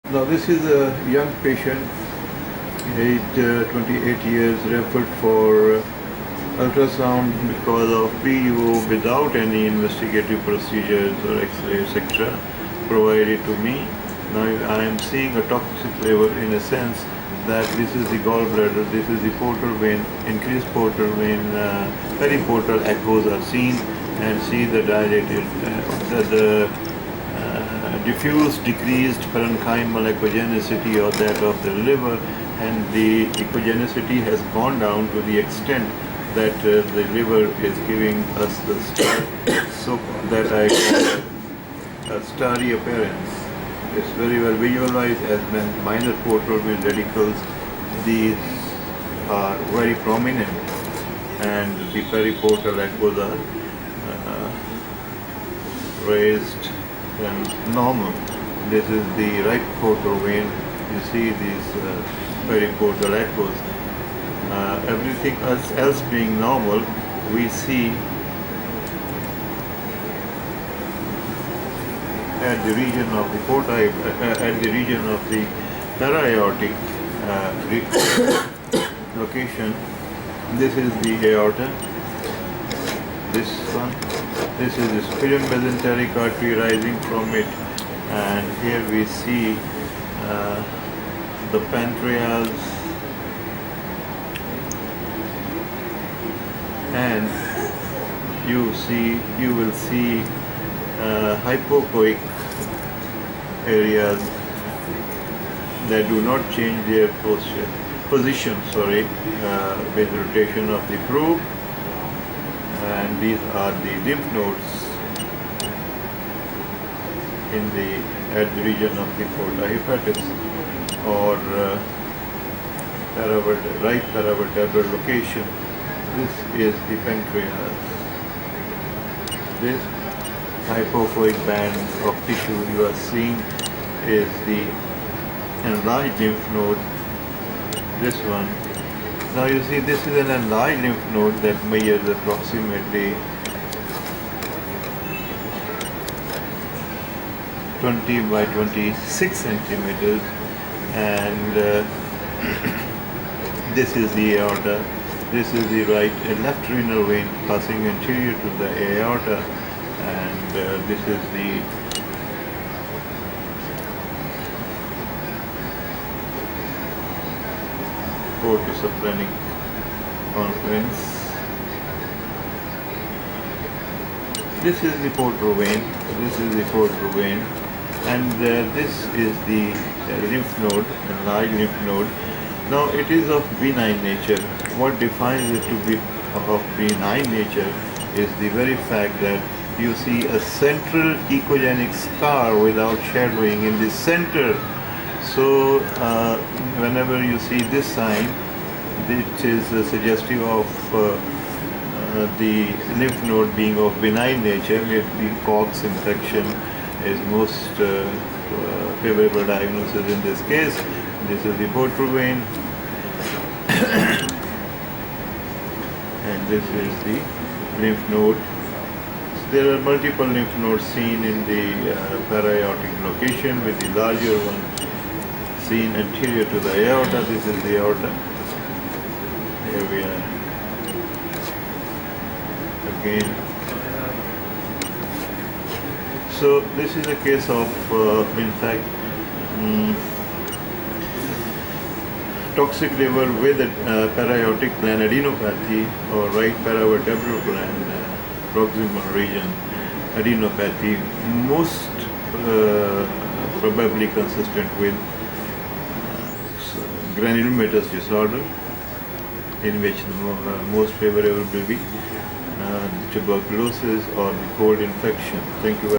Now this is a young patient, aged 28 years, referred for ultrasound because of PU without any investigative procedures or X-ray, etc. provided to me. Now I am seeing a toxic level in a sense that this is the gallbladder, this is the portal vein, increased portal vein, periportal echoes are seen, and see the dilated, diffuse decreased parenchymal echogenicity or that of the liver, and the echogenicity has gone down to the extent that the liver is giving us the so that I call a starry appearance. It's very well visualized as minor portal vein radicals. These are very prominent, and the periportal echoes are raised and normal. This is the right portal vein. You see these periportal echoes. Everything else being normal, we see at the region of the portal, at the region of the para-aortic location. This is the aorta. This one. This is the superior mesenteric artery rising from it, and here we see the pancreas, and you will see hypoechoic areas that do not change their position with rotation of the probe. And these are the lymph nodes at the region of the porta hepatis or right paravertebral location. This is the pancreas. This hypophoic band of tissue you are seeing is the enlarged lymph node. This one. Now you see this is an enlarged lymph node that measures approximately 20 by 26 centimeters, and this is the aorta. This is the left renal vein passing anterior to the aorta, and this is the portosplenic confluence. This is the portal vein. This is the portal vein, and this is the lymph node, enlarged lymph node. Now it is of benign nature. What defines it to be of benign nature is the very fact that you see a central echogenic scar without shadowing in the center. So whenever you see this sign, which is suggestive of the lymph node being of benign nature, the Cox infection is most favorable diagnosis in this case. This is the portal vein, and this is the lymph node. So there are multiple lymph nodes seen in the para-aortic location, with the larger one seen anterior to the aorta. This is the aorta. Here we are again. So this is a case of, in fact, toxic liver with para-aortic plain adenopathy or right paravertebral plain proximal region adenopathy, most probably consistent with granulomatous disorder, in which the most favorable will be tuberculosis or the cold infection. Thank you.